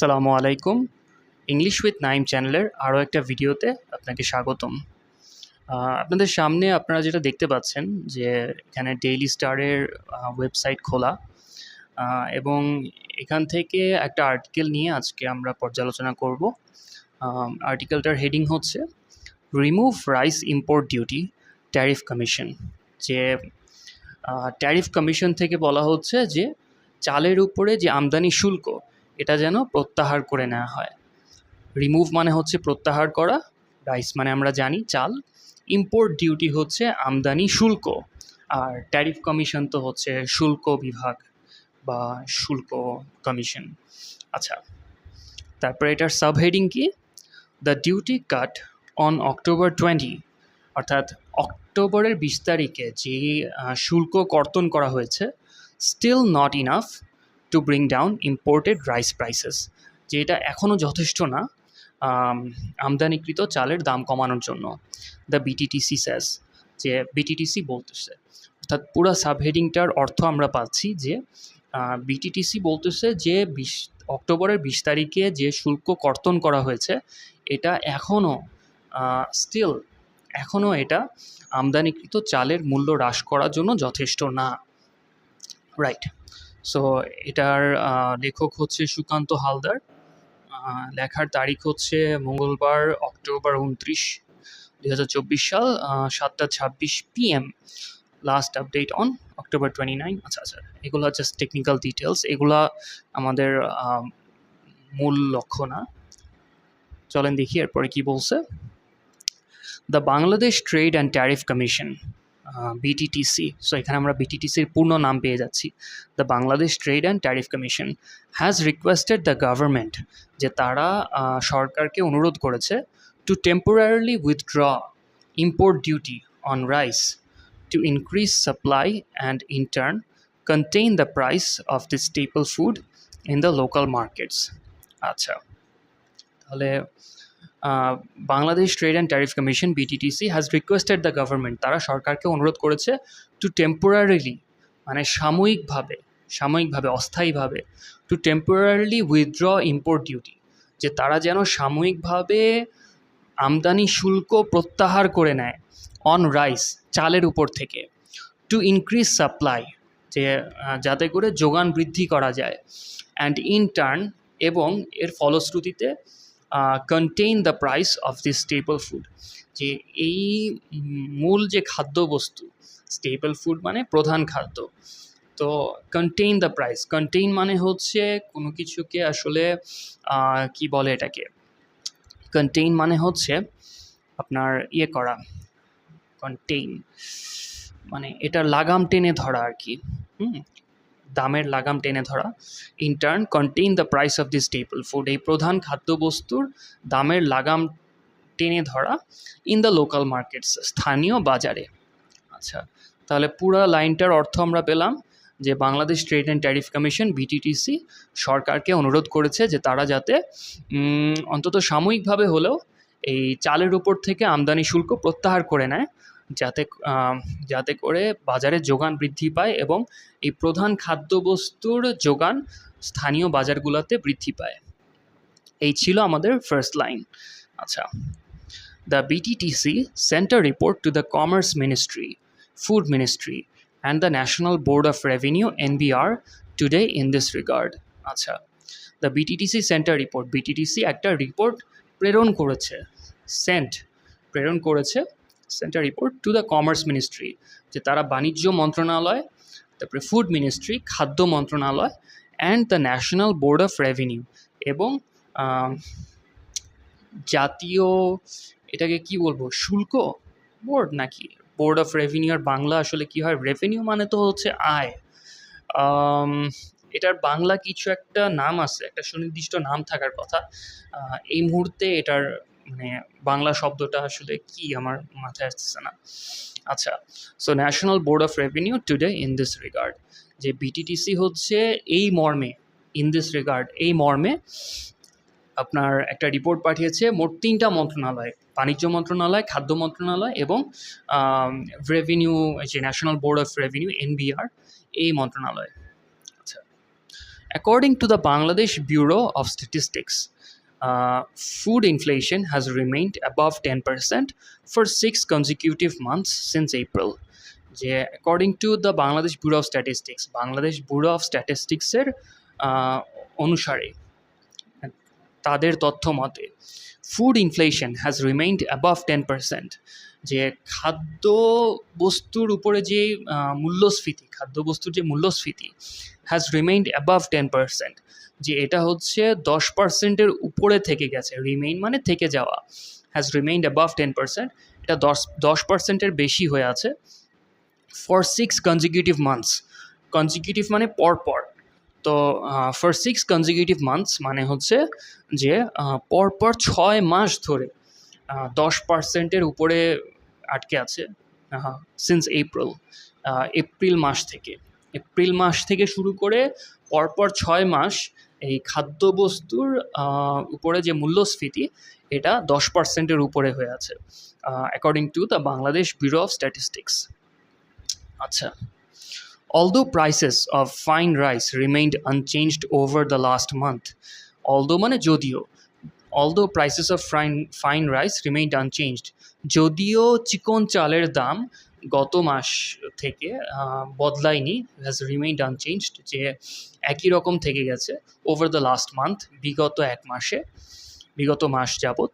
আসসালামু আলাইকুম। English with Naim চ্যানেলের আরও একটা ভিডিওতে আপনাকে স্বাগতম। আপনাদের সামনে আপনারা যেটা দেখতে পাচ্ছেন যে এখানে ডেইলি স্টারের ওয়েবসাইট খোলা এবং এখান থেকে একটা আর্টিকেল নিয়ে আজকে আমরা পর্যালোচনা করব। আর্টিকেলটার হেডিং হচ্ছে remove rice import duty tariff commission. যে ট্যারিফ কমিশন থেকে বলা হচ্ছে যে চালের উপরে যে আমদানি শুল্ক এটা যেন প্রত্যাহার করে নেওয়া হয়। রিমুভ মানে হচ্ছে প্রত্যাহার করা, রাইস মানে আমরা জানি চাল, ইম্পোর্ট ডিউটি হচ্ছে আমদানি শুল্ক, আর ট্যারিফ কমিশন তো হচ্ছে শুল্ক বিভাগ বা শুল্ক কমিশন। আচ্ছা, তারপরে এটার সাবহেডিং কি? The duty cut on October 20, অর্থাৎ অক্টোবরের 20 তারিখে যে শুল্ক কর্তন করা হয়েছে, still not enough to bring down imported rice prices, যে এটা এখনও যথেষ্ট না আমদানিকৃত চালের দাম কমানোর জন্য। দ্য বিটিটিসি স্যাস, যে বিটিটিসি বলতেছে, অর্থাৎ পুরো সাবহেডিংটার অর্থ আমরা পাচ্ছি যে বিটিটিসি বলতেছে যে অক্টোবরের 20 তারিখে যে শুল্ক কর্তন করা হয়েছে এটা এখনও এটা আমদানিকৃত চালের মূল্য হ্রাস করার জন্য যথেষ্ট না। রাইট। সো এটার লেখক হচ্ছে সুকান্ত হালদার, লেখার তারিখ হচ্ছে মঙ্গলবার অক্টোবর 29, 2024 সাল, 7:26 PM। Last update on October 29। আচ্ছা, এগুলো জাস্ট টেকনিক্যাল ডিটেলস, এগুলা আমাদের মূল লক্ষ্য না। চলেন দেখি এরপরে কি বলছে। The Bangladesh trade and tariff commission, BTTC, so এখানে আমরা বিটিটিসির পূর্ণ নাম পেয়ে যাচ্ছি, the Bangladesh trade and tariff commission has requested the government, যে তারা সরকারকে অনুরোধ করেছে to temporarily withdraw import duty on rice to increase supply and in turn contain the price of the staple food in the local markets. আচ্ছা, তাহলে Bangladesh trade and tariff commission BTTC has requested the government, তারা সরকারকে অনুরোধ করেছে to temporarily, মানে সাময়িকভাবে অস্থায়ীভাবে, to temporarily withdraw import duty, যে তারা যেন সাময়িকভাবে আমদানি শুল্ক প্রত্যাহার করে নেয় অন রাইস, চালের উপর থেকে, টু ইনক্রিজ সাপ্লাই, যে যাতে করে যোগান বৃদ্ধি করা যায়, অ্যান্ড ইন টার্ন, এবং এর ফলশ্রুতিতে contain the price of this staple food, যে এই মূল যে খাদ্যবস্তু, স্টেপল ফুড মানে প্রধান খাদ্য, তো কন্টেইন দ্য প্রাইস, কন্টেইন মানে হচ্ছে কোনো কিছুকে আসলে কি বলে এটাকে, কন্টেইন মানে হচ্ছে আপনার করা, কন্টেইন মানে এটার লাগাম টেনে ধরা আর কি, দামের লাগাম টেনে ধরা। In turn contain the price of the staple food, এই প্রধান খাদ্যবস্তুর দামের লাগাম টেনে ধরা ইন দ্য লোকাল মার্কেটস, স্থানীয় বাজারে। আচ্ছা, তাহলে পুরা লাইনটার অর্থ আমরা পেলাম যে Bangladesh trade and tariff commission BTTC সরকারকে অনুরোধ করেছে যে তারা যাতে অন্তত সাময়িকভাবে হলেও এই চালের উপর থেকে আমদানি শুল্ক প্রত্যাহার করে নেয়, যাতে করে বাজারে যোগান বৃদ্ধি পায় এবং এই প্রধান খাদ্যবস্তুর যোগান স্থানীয় বাজারগুলোতে বৃদ্ধি পায়। এই ছিল আমাদের ফার্স্ট লাইন। আচ্ছা, the BTTC sent a report to the commerce ministry, food ministry and the National Board of Revenue NBR today in this regard. আচ্ছা, the BTTC sent a report, BTTC একটা রিপোর্ট প্রেরণ করেছে sent a report to the commerce ministry, যে তারা বাণিজ্য মন্ত্রণালয়, তারপরে food ministry খাদ্য মন্ত্রণালয়, and the National Board of Revenue, এবং জাতীয়, এটাকে কি বলবো, শুল্ক বোর্ড নাকি বোর্ড অফ রেভিনিউ, আর বাংলা আসলে কি হয়, রেভিনিউ মানে তো হচ্ছে আয়, এটার বাংলা কিছু একটা নাম আছে, একটা সুনির্দিষ্ট নাম থাকার কথা, এই মুহূর্তে এটার মানে বাংলা শব্দটা আসলে কি আমার মাথায় আসতেছে না। আচ্ছা, so national Board of revenue today in this regard, যে বিটিটিসি হচ্ছে এই মর্মে, ইন দিস রিগার্ড এই মর্মে আপনার একটা রিপোর্ট পাঠিয়েছে মোট 3টা মন্ত্রণালয়, বাণিজ্য মন্ত্রণালয়, খাদ্য মন্ত্রণালয় এবং রেভিনিউ, যে national Board of Revenue NBR, এই মন্ত্রণালয়। আচ্ছা, According to the Bangladesh Bureau of Statistics, food inflation has remained above 10% for 6 consecutive months since April. যে according to the Bangladesh Bureau of Statistics, Bangladesh Bureau of স্ট্যাটিস্টিক্সের অনুসারে, তাদের তথ্য মতে, food inflation has remained above 10%। যে খাদ্য বস্তুর উপরে যে মূল্যস্ফীতি, খাদ্যবস্তুর যে মূল্যস্ফীতি হ্যাজ রিমেইনড অ্যাবাভ 10%, যে এটা হচ্ছে 10%-এর উপরে থেকে গেছে। রিমেইন মানে থেকে যাওয়া, হ্যাজ রিমেইনড অ্যাবাভ 10%, এটা 10%-এর বেশি হয়ে আছে ফর 6 consecutive months। কনজিকিউটিভ মানে পরপর। তো ফর 6 consecutive months মানে হচ্ছে যে পরপর 6 মাস ধরে 10%-এর উপরে আটকে আছে সিন্স এপ্রিল মাস থেকে শুরু করে পরপর 6 মাস এই খাদ্যবস্তুর উপরে যে মূল্যস্ফীতি এটা 10%-এর উপরে হয়ে আছে, according to the Bangladesh Bureau of statistics. আচ্ছা, although prices of fine rice remained unchanged over the last month, although মানে যদিও, although prices of fine rice remained unchanged, যদিও চিকন চালের দাম গত মাস থেকে বদলায়নি, has remained unchanged, যে একই রকম থেকে গেছে over the last month, বিগত মাস যাবত।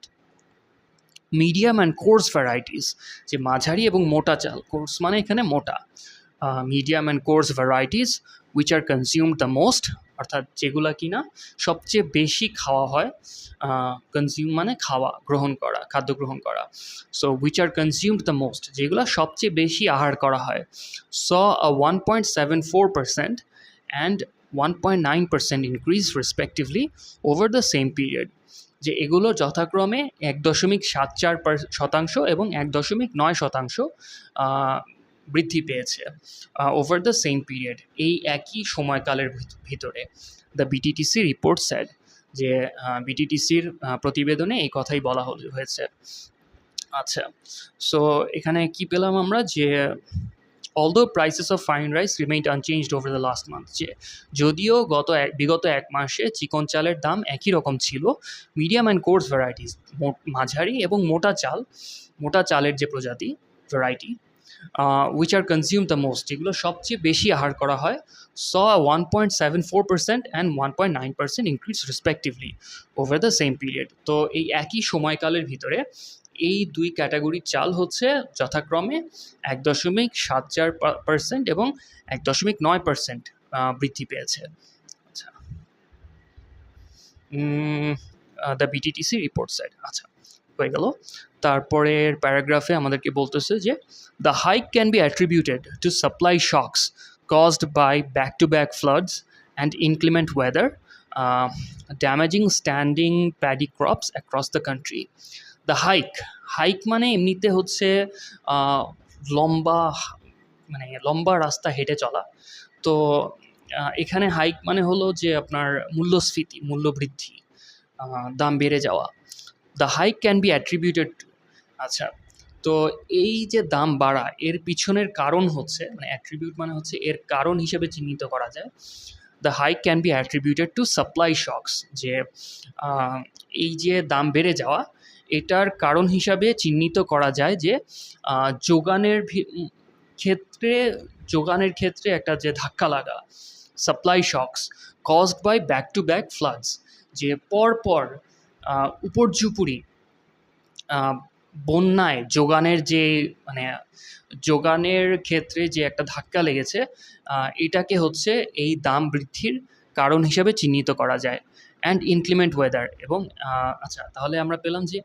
মিডিয়াম অ্যান্ড কোর্স ভ্যারাইটিস, যে মাঝারি এবং মোটা চাল, কোর্স মানে এখানে মোটা, medium and course varieties which are consumed the most, অর্থাৎ যেগুলো কিনা সবচেয়ে বেশি খাওয়া হয়, কনজিউম মানে খাওয়া, খাদ্য গ্রহণ করা। So which are consumed the most, যেগুলো সবচেয়ে বেশি আহার করা হয়, স আ 1.74% and 1.9% increase respectively over the same period, যে এগুলো যথাক্রমে 1.74% এবং 1.9% বৃদ্ধি পেয়েছে ওভার দ্য সেম পিরিয়ড, এই একই সময়কালের ভিতরে। দ্য বিটিটিসি রিপোর্ট স্যাড, যে বিটিটিসির প্রতিবেদনে এই কথাই বলা হয়েছে। আচ্ছা, সো এখানে কি পেলাম আমরা, যে although prices of fine rice remained unchanged over the last month, যে যদিও বিগত এক মাসে চিকন চালের দাম একই রকম ছিল, মিডিয়াম অ্যান্ড কোর্স ভ্যারাইটিস, মাঝারি এবং মোটা চালের যে প্রজাতি, variety, which are consumed the most, যেগুলো সবচেয়ে বেশি আহার করা হয়, saw a 1.74% and 1.9% increase respectively over the same period। তো এই একই সময়কালের ভিতরে এই দুই ক্যাটাগরির চাল হচ্ছে যথাক্রমে 1.74% এবং 1.9% বৃদ্ধি পেয়েছে। আচ্ছা, দ্য বিটিটিসি রিপোর্ট সাইড। আচ্ছা, হয়ে গেল। তারপরের প্যারাগ্রাফে আমাদেরকে বলতেছে যে the hike can be attributed to supply shocks caused by back-to-back floods and inclement weather, damaging standing paddy crops across the country. The hike মানে এমনিতে হচ্ছে লম্বা রাস্তা হেঁটে চলা। তো এখানে হাইক মানে হলো যে আপনার মূল্য বৃদ্ধি, দাম বেড়ে যাওয়া। The hike can be attributed, আচ্ছা, তো এই যে দাম বাড়া, এর পিছনের কারণ হচ্ছে, মানে অ্যাট্রিবিউট মানে হচ্ছে এর কারণ হিসেবে চিহ্নিত করা যায়। The hike can be attributed to supply shocks, যে এই যে দাম বেড়ে যাওয়া এটার কারণ হিসাবে চিহ্নিত করা যায় যে যোগানের ক্ষেত্রে একটা যে ধাক্কা লাগা, supply shocks caused by back to back floods, যে পরপর উপর্যুপুরি বন্যায় যোগানের ক্ষেত্রে যে একটা ধাক্কা লেগেছে, এটাকে হচ্ছে এই দাম বৃদ্ধির কারণ হিসাবে চিহ্নিত করা যায়। অ্যান্ড ইনক্লিমেন্ট ওয়েদার, এবং আচ্ছা, তাহলে আমরা পেলাম যে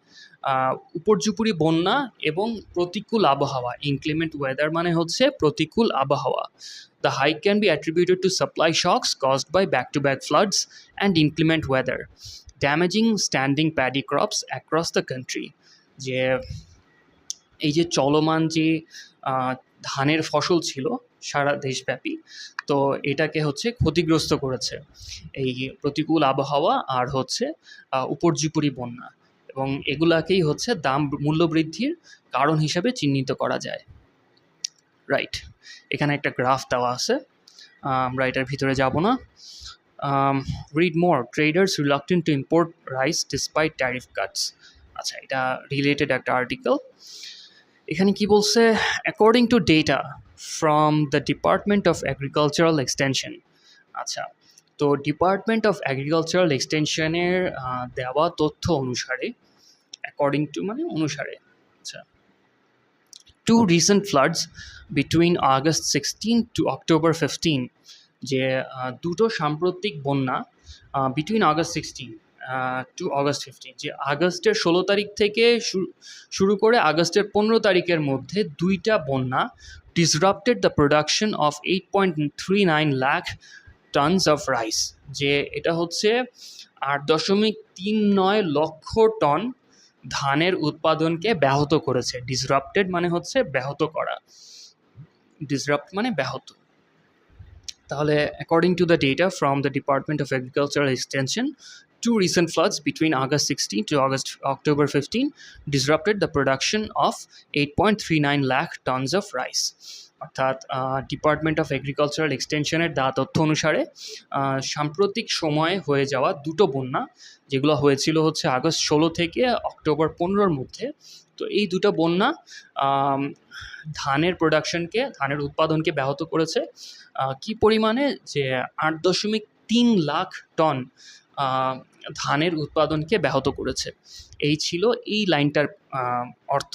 উপর্যুপুরি বন্যা এবং প্রতিকূল আবহাওয়া। ইনক্লিমেন্ট ওয়েদার মানে হচ্ছে প্রতিকূল আবহাওয়া। The hike can be attributed to supply shocks caused by back to back floods and inclement weather, damaging standing paddy crops across the country, যে এই যে চলমান যে ধানের ফসল ছিল সারা দেশব্যাপী, তো এটাকে হচ্ছে ক্ষতিগ্রস্ত করেছে এই প্রতিকূল আবহাওয়া আর হচ্ছে উপর্যুপরি বন্যা, এবং এগুলাকেই হচ্ছে মূল্য বৃদ্ধির কারণ হিসাবে চিহ্নিত করা যায়। রাইট, এখানে একটা গ্রাফ দেওয়া আছে, আমরা এটার ভিতরে যাব না। Read more, traders reluctant two import rice despite tariff Katz. আচ্ছা, এটা রিলেটেড একটা আর্টিকেল। এখানে কি বলছে, according to data from the department of agricultural extension. আচ্ছা, তো ডিপার্টমেন্ট অফ এগ্রিকালচারাল এক্সটেনশনের দেওয়া তথ্য অনুসারে, অ্যাকর্ডিং টু মানে অনুসারে, আচ্ছা, two recent floods between August 16 to October 15, যে দুটো সাম্প্রতিক বন্যা বিটুইন আগস্ট 16 টু আগস্ট 15, যে আগস্টের 16 তারিখ থেকে শুরু করে আগস্টের 15 তারিখের মধ্যে দুইটা বন্যা disrupted the production of 8.39 lakh tonnes of rice, যে এটা হচ্ছে 8.39 লক্ষ টন ধানের উৎপাদনকে ব্যাহত করেছে। ডিসরাপ্টেড মানে হচ্ছে ব্যাহত করা, ডিসরাপ্ট মানে ব্যাহত। তাহলে according to the data from the department of agricultural extension, two recent floods between August 16 to October 15 disrupted the production of 8.39 lakh tons of rice. অর্থাৎ ডিপার্টমেন্ট অফ এগ্রিকালচারাল এক্সটেনশনের তথ্য অনুসারে সাম্প্রতিক সময়ে হয়ে যাওয়া দুটো বন্যা, যেগুলো হয়েছিল হচ্ছে আগস্ট 16 থেকে অক্টোবর 15-র মধ্যে, তো এই দুটো বন্যা ধানের প্রোডাকশনকে, ধানের উৎপাদনকে ব্যাহত করেছে। কি পরিমাণে, যে 8.3 লাখ টন ধানের উৎপাদনকে ব্যাহত করেছে। এই ছিল এই লাইনটার অর্থ।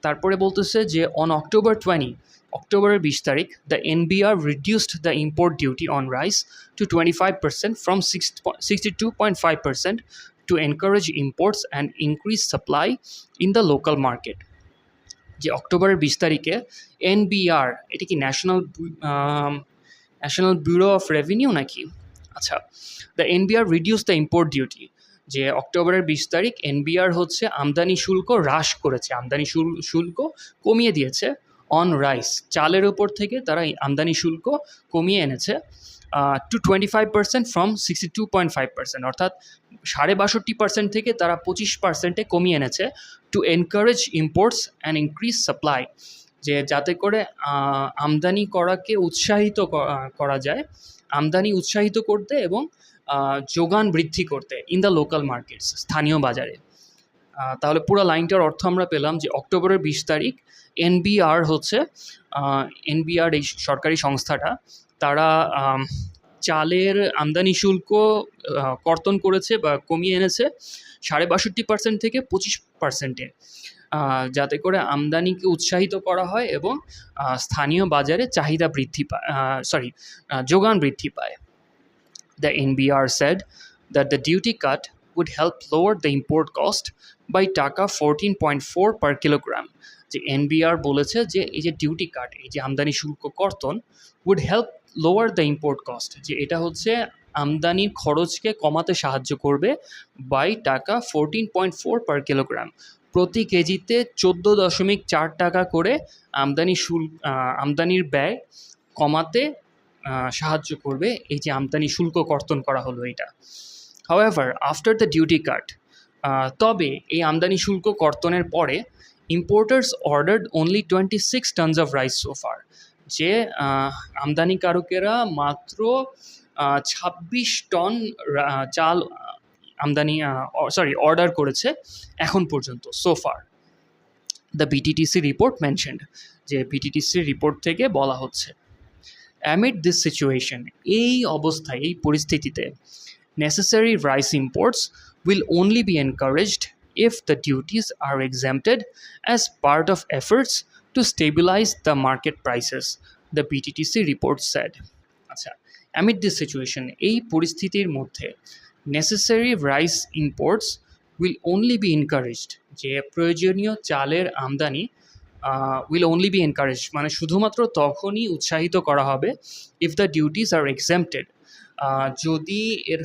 তারপরে বলতেছে যে অন অক্টোবর 20, অক্টোবরের 20 তারিখ, the NBR reduced the import duty on rice to 25% from 62.5% to encourage imports and increase supply in the local market. যে অক্টোবরের 20 তারিখে এনবিআর, এটা কি ন্যাশনাল ব্যুরো অফ রেভিনিউ নাকি? আচ্ছা, the NBR reduce the import duty, যে অক্টোবরের 20 তারিখ এনবিআর হচ্ছে আমদানি শুল্ক হ্রাস করেছে, আমদানি শুল্ক কমিয়ে দিয়েছে অন রাইস, চালের উপর থেকে তারা আমদানি শুল্ক কমিয়ে এনেছে টু 25% ফ্রম 62.5%, অর্থাৎ 62.5% থেকে তারা 25%-এ কমিয়ে এনেছে। Two encourage imports and increase supply, যে যাতে করে আমদানি করাকে উৎসাহিত করা যায়, আমদানি উৎসাহিত করতে এবং যোগান বৃদ্ধি করতে ইন দ্য লোকাল মার্কেটস, স্থানীয় বাজারে। তাহলে পুরো লাইনটার অর্থ আমরা পেলাম যে অক্টোবরের 20 তারিখ এনবিআর হচ্ছে, এনবিআর এই সরকারি সংস্থাটা, তারা চালের আমদানি শুল্ক কর্তন করেছে বা কমিয়ে এনেছে 62.5% থেকে 25%-এ, যাতে করে আমদানিকে উৎসাহিত করা হয় এবং স্থানীয় বাজারে চাহিদা বৃদ্ধি পায়, যোগান বৃদ্ধি পায়। The NBR said that the duty cut would help lower the import cost by টাকা 14.4 per kilogram. যে এনবিআর বলেছে যে এই যে ডিউটি কাট, এই যে আমদানি শুল্ক কর্তন, would help lower the import cost, যে এটা হচ্ছে আমদানির খরচকে কমাতে সাহায্য করবে বাই টাকা 14.4 per kilogram, প্রতি কেজিতে 14.4 টাকা করে আমদানির ব্যয় কমাতে সাহায্য করবে এই যে আমদানি শুল্ক কর্তন করা হলো এটা। হাউএভার আফটার দ্য ডিউটি কাট, তবে এই আমদানি শুল্ক কর্তনের পরে importers ordered only 26 tonnes of rice সোফার, যে আমদানিকারকেরা মাত্র 26 টন চাল অর্ডার করেছে এখন পর্যন্ত, সোফার। দ্য বিটিটিসি রিপোর্ট মেনশনড, যে বিটিটিসির রিপোর্ট থেকে বলা হচ্ছে। Amid this situation, এই অবস্থায়, এই পরিস্থিতিতে, necessary rice imports will only be encouraged if the duties are exempted as part of efforts to stabilize the market prices, the BTTC report said. আচ্ছা, amid this situation, এই পরিস্থিতির মধ্যে necessary rice imports will only be encouraged, যে প্রয়োজনীয় চালের আমদানি will only be encouraged, মানে শুধুমাত্র তখনই উৎসাহিত করা হবে if the duties are exempted, যদি এর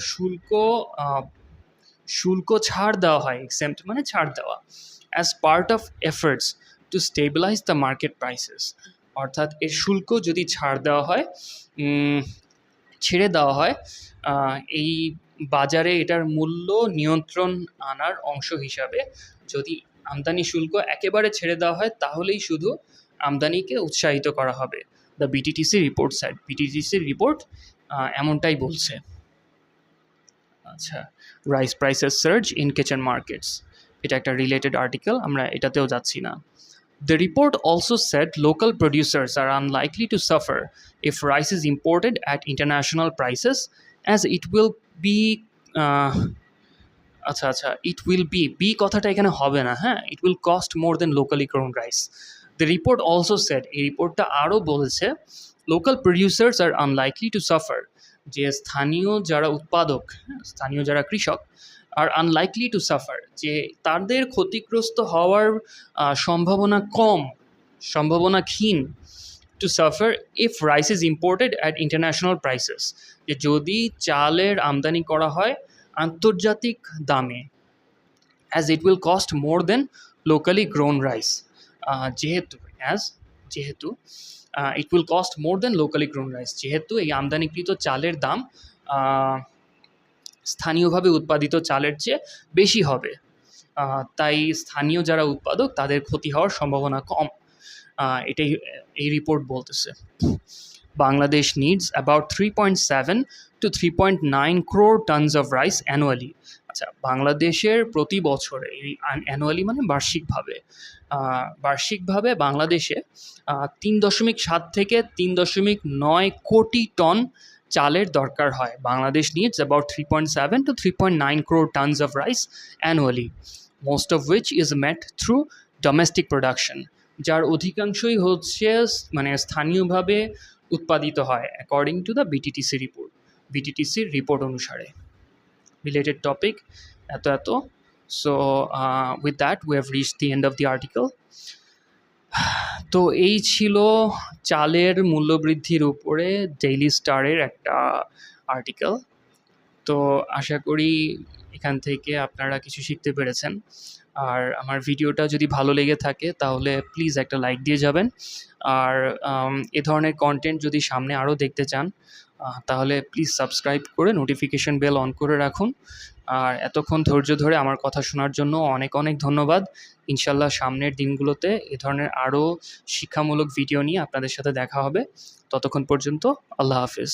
শুল্ক ছাড় দেওয়া হয়, exempt মানে ছাড় দেওয়া, as part of efforts to stabilize the market prices, অর্থাৎ এর শুল্ক যদি ছেড়ে দেওয়া হয় এই বাজারে এটার মূল্য নিয়ন্ত্রণ আনার অংশ হিসাবে, যদি আমদানি শুল্ক একেবারে ছেড়ে দেওয়া হয় তাহলেই শুধু আমদানিকে উৎসাহিত করা হবে। দ্য বিটিটিসি রিপোর্ট সাইড, বিটিটিসির রিপোর্ট এমনটাই বলছে। আচ্ছা, rice prices surge in kitchen markets, এটা একটা রিলেটেড আর্টিকেল, আমরা এটাতেও যাচ্ছি না। The report also said local producers are unlikely to suffer if rice is imported at international prices, as it will be it will be কথাটা এখানে হবে না, হ্যাঁ, it will cost more than locally grown rice. The report also said, এই রিপোর্টটা আরও বলেছে, local producers are unlikely to suffer, যে স্থানীয় যারা উৎপাদক, স্থানীয় যারা কৃষক, আর আনলাইকলি টু সাফার, যে তাদের ক্ষতিগ্রস্ত হওয়ার সম্ভাবনা কম, সম্ভাবনা ক্ষীণ, to suffer if rice is imported at international prices, যে যদি চালের আমদানি করা হয় আন্তর্জাতিক দামে, as it will cost more than locally grown rice, যেহেতু it will cost more than locally grown rice, যেহেতু এই আমদানিকৃত চালের দাম স্থানীয়ভাবে উৎপাদিত চালের চেয়ে বেশি হবে, তাই স্থানীয় যারা উৎপাদক তাদের ক্ষতি হওয়ার সম্ভাবনা কম, এটাই এই রিপোর্ট বলতেছে। Bangladesh needs about 3.7 to 3.9 crore tons of rice annually. আচ্ছা, বাংলাদেশের প্রতি বছরে, এই অ্যানুয়ালি মানে বার্ষিকভাবে বাংলাদেশে 3.7 থেকে 3.9 কোটি টন চালের দরকার হয়। Bangladesh needs about 3.7 to 3.9 crore tons of rice annually, most of which is met through domestic production, যার অধিকাংশই হচ্ছে মানে স্থানীয়ভাবে উৎপাদিত হয়, অ্যাকর্ডিং টু দ্য বিটিটিসির রিপোর্ট অনুসারে। রিলেটেড টপিক এত। So with that we have reached the end of the article. তো এই ছিল চালের মূল্যবৃদ্ধির উপরে ডেইলি স্টারের একটা আর্টিকেল। তো আশা করি এখান থেকে আপনারা কিছু শিখতে পেরেছেন, আর আমার ভিডিওটা যদি ভালো লেগে থাকে তাহলে প্লিজ একটা লাইক দিয়ে যাবেন, আর এ ধরনের কন্টেন্ট যদি সামনে আরও দেখতে চান তাহলে প্লিজ সাবস্ক্রাইব করে নোটিফিকেশন বেল অন করে রাখুন। আর এতক্ষণ ধৈর্য ধরে আমার কথা শোনার জন্য অনেক অনেক ধন্যবাদ। ইনশাল্লাহ সামনের দিনগুলোতে এ ধরনের আরও শিক্ষামূলক ভিডিও নিয়ে আপনাদের সাথে দেখা হবে। ততক্ষণ পর্যন্ত আল্লাহ হাফিজ।